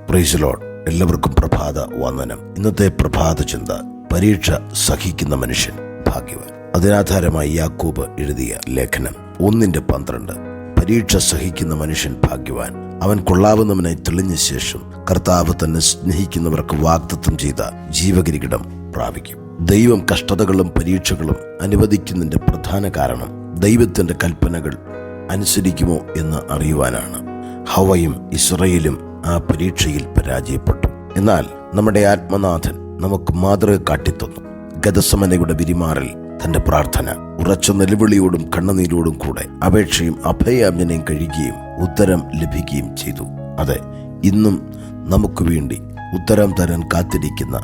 Praise the Lord. എല്ലാവർക്കും പ്രഭാത വന്ദനം. ഇന്നത്തെ പ്രഭാത ചിന്ത: പരീക്ഷ സഹിക്കുന്ന മനുഷ്യൻ ഭാഗ്യവാൻ. അതിനാധാരമായി യാക്കോബ് എഴുതിയ ലേഖനം 1:12. പരീക്ഷ സഹിക്കുന്ന മനുഷ്യൻ ഭാഗ്യവാൻ, അവൻ കൊള്ളാവുന്നവനായി തെളിഞ്ഞ ശേഷം കർത്താവ് തന്നെ സ്നേഹിക്കുന്നവർക്ക് വാഗ്ദത്തം ചെയ്ത ജീവകിരീടം പ്രാപിക്കും. ദൈവം കഷ്ടതകളും പരീക്ഷകളും അനുവദിക്കുന്നതിന്റെ പ്രധാന കാരണം ദൈവത്തിന്റെ കൽപ്പനകൾ അനുസരിക്കുമോ എന്ന് അറിയുവാനാണ്. ഹവയും ഇസ്രായേലും ആ പരീക്ഷയിൽ പരാജയപ്പെട്ടു. എന്നാൽ നമ്മുടെ ആത്മനാഥൻ നമുക്ക് മാതൃക കാട്ടിത്തന്നു. ഗതസമനയുടെ വിരിമാറിൽ തന്റെ പ്രാർത്ഥന ഉറച്ച നിലവിളിയോടും കണ്ണുനീരോടും കൂടെ അപേക്ഷയും അഭയാജ്ഞയും കഴിയുകയും ഉത്തരം ലഭിക്കുകയും ചെയ്തു. അതെ, ഇന്നും നമുക്ക് വേണ്ടി ഉത്തരം തരാൻ കാത്തിരിക്കുന്ന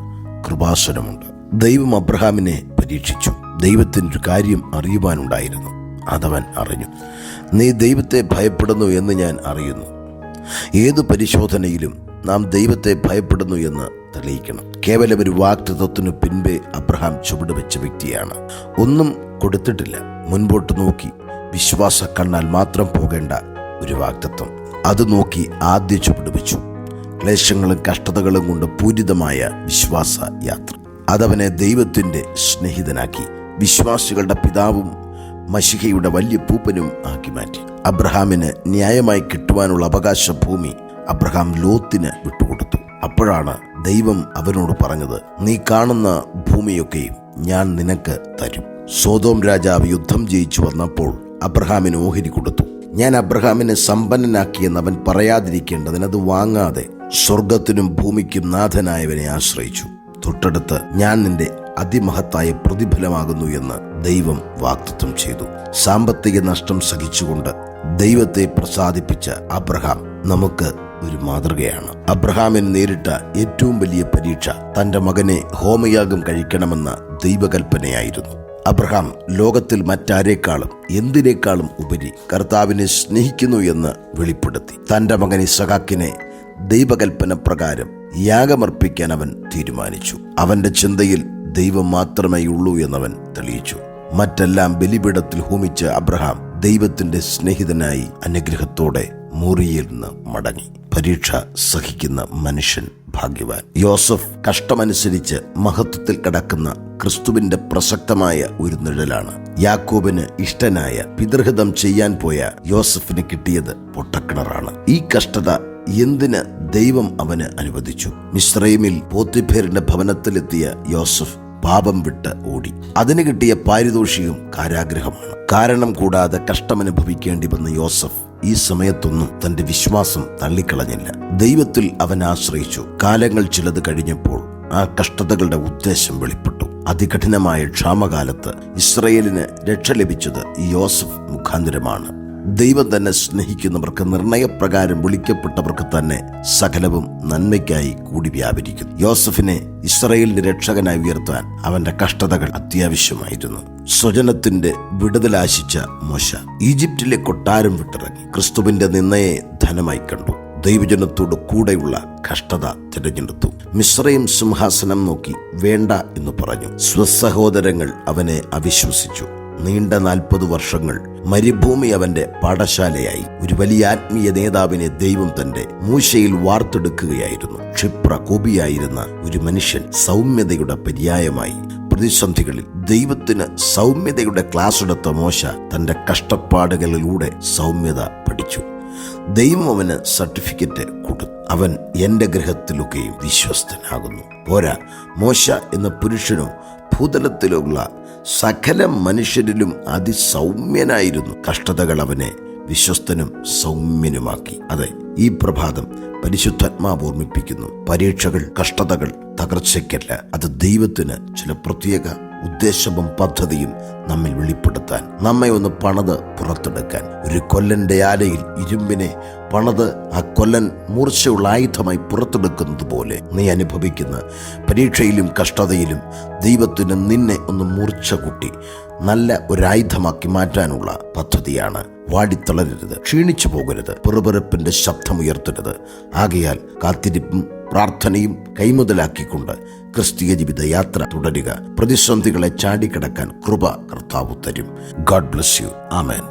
കൃപാസനമുണ്ട്. ദൈവം അബ്രഹാമിനെ പരീക്ഷിച്ചു. ദൈവത്തിൻ്റെ ഒരു കാര്യം അറിയുവാനുണ്ടായിരുന്നു. അതവൻ അറിഞ്ഞു. നീ ദൈവത്തെ ഭയപ്പെടുന്നു എന്ന് ഞാൻ അറിയുന്നു. ഏതു പരിശോധനയിലും നാം ദൈവത്തെ ഭയപ്പെടുന്നു എന്ന് തെളിയിക്കണം. കേവലം ഒരു വാഗ്ദത്തത്തിനു പിൻപേ അബ്രഹാം ചുവടുവെച്ച വ്യക്തിയാണ്. ഒന്നും കൊടുത്തിട്ടില്ല. മുൻപോട്ട് നോക്കി വിശ്വാസ കണ്ണാൽ മാത്രം പോകേണ്ട ഒരു വാഗ്ദത്തം. അത് നോക്കി ആദ്യ ചുവടുവെച്ചു. ക്ലേശങ്ങളും കഷ്ടതകളും കൊണ്ട് പൂരിതമായ വിശ്വാസ യാത്ര അതവനെ ദൈവത്തിൻ്റെ സ്നേഹിതനാക്കി. വിശ്വാസികളുടെ പിതാവും മശിഹയുടെ വലിയ പൂപ്പനും ആക്കി മാറ്റി. അബ്രഹാമിന് ന്യായമായി കിട്ടുവാനുള്ള അവകാശ ഭൂമി അബ്രഹാം ലോത്തിന് വിട്ടുകൊടുത്തു. അപ്പോഴാണ് ദൈവം അവനോട് പറഞ്ഞത്, നീ കാണുന്ന ഭൂമിയൊക്കെയും ഞാൻ നിനക്ക് തരും. സോദോം രാജാവ് യുദ്ധം ജയിച്ചു വന്നപ്പോൾ അബ്രഹാമിന് ഓഹരി കൊടുത്തു. ഞാൻ അബ്രഹാമിനെ സമ്പന്നനാക്കിയെന്ന് അവൻ പറയാതിരിക്കേണ്ടതിന് അത് വാങ്ങാതെ സ്വർഗത്തിനും ഭൂമിക്കും നാഥനായവനെ ആശ്രയിച്ചു. തൊട്ടടുത്ത് ഞാൻ നിന്റെ അതിമഹത്തായ പ്രതിഫലമാകുന്നു എന്ന് ദൈവം വാഗ്ദത്തം ചെയ്തു. സാമ്പത്തിക നഷ്ടം സഹിച്ചുകൊണ്ട് ദൈവത്തെ പ്രസാദിപ്പിച്ച അബ്രഹാം നമുക്ക് ഒരു മാതൃകയാണ്. അബ്രഹാമിന് നേരിട്ട ഏറ്റവും വലിയ പരീക്ഷ തന്റെ മകനെ ഹോമയാഗം കഴിക്കണമെന്ന ദൈവകൽപ്പനയായിരുന്നു. അബ്രഹാം ലോകത്തിൽ മറ്റാരേക്കാളും എന്തിനേക്കാളും ഉപരി കർത്താവിനെ സ്നേഹിക്കുന്നു എന്ന് വെളിപ്പെടുത്തി. തന്റെ മകൻ ഇസഹാക്കിനെ ദൈവകൽപ്പന പ്രകാരം യാഗമർപ്പിക്കാൻ അവൻ തീരുമാനിച്ചു. അവന്റെ ചിന്തയിൽ ദൈവം മാത്രമേ ഉള്ളൂ എന്നവൻ തെളിയിച്ചു. മറ്റെല്ലാം ബലിപീഠത്തിൽ ഹോമിച്ച അബ്രഹാം ദൈവത്തിന്റെ സ്നേഹിതനായി അനുഗ്രഹത്തോടെ മോറിയയിൽ നിന്ന് മടങ്ങി. പരീക്ഷ സഹിക്കുന്ന മനുഷ്യൻ ഭാഗ്യവാൻ. യോസഫ് കഷ്ടമനുസരിച്ച് മഹത്വത്തിൽ കടക്കുന്ന ക്രിസ്തുവിന്റെ പ്രസക്തമായ ഒരു നിഴലാണ്. യാക്കോബിന് ഇഷ്ടനായ പിതൃഹിതം ചെയ്യാൻ പോയ യോസഫിന് കിട്ടിയത് പൊട്ടക്കിണറാണ്. ഈ കഷ്ടത എന്തിന് ദൈവം അവന് അനുവദിച്ചു? മിസ്രയീമിൽ പോത്തിഫേറിന്റെ ഭവനത്തിലെത്തിയ യോസഫ് പാപം വിട്ട് ഓടി. അതിന് കിട്ടിയ പാരിതോഷികം കാരാഗ്രഹമാണ്. കാരണം കൂടാതെ കഷ്ടമനുഭവിക്കേണ്ടി വന്ന യോസഫ് ഈ സമയത്തൊന്നും തന്റെ വിശ്വാസം തള്ളിക്കളഞ്ഞില്ല. ദൈവത്തിൽ അവൻ ആശ്രയിച്ചു. കാലങ്ങൾ ചിലത് കഴിഞ്ഞപ്പോൾ ആ കഷ്ടതകളുടെ ഉദ്ദേശം വെളിപ്പെട്ടു. അതികഠിനമായ ക്ഷാമകാലത്ത് ഇസ്രായേലിന് രക്ഷ ലഭിച്ചത് യോസഫ് മുഖാന്തരമാണ്. ദൈവം തന്നെ സ്നേഹിക്കുന്നവർക്ക്, നിർണയപ്രകാരം വിളിക്കപ്പെട്ടവർക്ക് തന്നെ സകലവും നന്മയ്ക്കായി കൂടി വ്യാപരിക്കുന്നു. യോസഫിനെ ഇസ്രായേലിന്റെ രക്ഷകനായി ഉയർത്താൻ അവന്റെ കഷ്ടതകൾ അത്യാവശ്യമായിരുന്നു. സ്വജനത്തിന്റെ വിടുതലാശിച്ച മോശ ഈജിപ്തിലെ കൊട്ടാരം വിട്ടിറങ്ങി. ക്രിസ്തുവിന്റെ നിന്നയെ ധനമായി കണ്ടു. ദൈവജനത്തോട് കൂടെയുള്ള കഷ്ടത തിരഞ്ഞെടുത്തു. മിസ്രയീം സിംഹാസനം നോക്കി വേണ്ട എന്ന് പറഞ്ഞു. സ്വസഹോദരങ്ങൾ അവനെ അവിശ്വസിച്ചു. നീണ്ട 40 വർഷങ്ങൾ മരുഭൂമി അവന്റെ പാഠശാലയായി. ഒരു വലിയ ആത്മീയ നേതാവിനെ ദൈവം തന്റെ മൂശയിൽ വാർത്തെടുക്കുകയായിരുന്നു. ക്ഷിപ്രകോപിയായിരുന്ന ഒരു മനുഷ്യൻ സൗമ്യതയുടെ പര്യായമായി. പ്രതിസന്ധികളിൽ ദൈവത്തിന് സൗമ്യതയുടെ ക്ലാസ് എടുത്ത മോശ തന്റെ കഷ്ടപ്പാടുകളിലൂടെ സൗമ്യത പഠിച്ചു. ദൈവം അവന് സർട്ടിഫിക്കറ്റ് കൊടുത്തു. അവൻ എന്റെ ഗൃഹത്തിലൊക്കെയും വിശ്വസ്തനാകുന്നു. പോരാ, മോശ എന്ന പുരുഷനോ ഭൂതലത്തിലുള്ള സകല മനുഷ്യരിലും അതിസൗമ്യനായിരുന്നു. കഷ്ടതകൾ അവനെ വിശ്വസ്തനും സൗമ്യനുമാക്കി. അതെ, ഈ പ്രഭാതം പരിശുദ്ധാത്മാവ് ഓർമ്മിപ്പിക്കുന്നു, പരീക്ഷകൾ, കഷ്ടതകൾ തകർച്ചയ്ക്കല്ല, അത് ദൈവത്തിന് ചില പ്രത്യേക ഉദ്ദേശവും പദ്ധതിയും നമ്മിൽ വെളിപ്പെടുത്താൻ, നമ്മെ ഒന്ന് പണത് പുറത്തെടുക്കാൻ. ഒരു കൊല്ലന്റെ ആലയിൽ ഇരുമ്പിനെ പണത് ആ കൊല്ലൻ മൂർച്ചയുള്ള ആയുധമായി പുറത്തെടുക്കുന്നത് പോലെ നീ അനുഭവിക്കുന്ന പരീക്ഷയിലും കഷ്ടതയിലും ദൈവത്തിന് നിന്നെ ഒന്ന് മൂർച്ച കൂട്ടി നല്ല ഒരായുധമാക്കി മാറ്റാനുള്ള പദ്ധതിയാണ്. വാടിത്തളരരുത്, ക്ഷീണിച്ചു പോകരുത്, പിറുപിറുപ്പിന്റെ ശബ്ദമുയർത്തരുത്. ആകയാൽ കാത്തിരിപ്പും പ്രാർത്ഥനയും കൈമുതലാക്കിക്കൊണ്ട് ക്രിസ്തീയ ജീവിത യാത്ര തുടരുക. പ്രതിസന്ധികളെ ചാടിക്കടക്കാൻ കൃപ കർത്താവ് തരും. God bless you. ആമേൻ.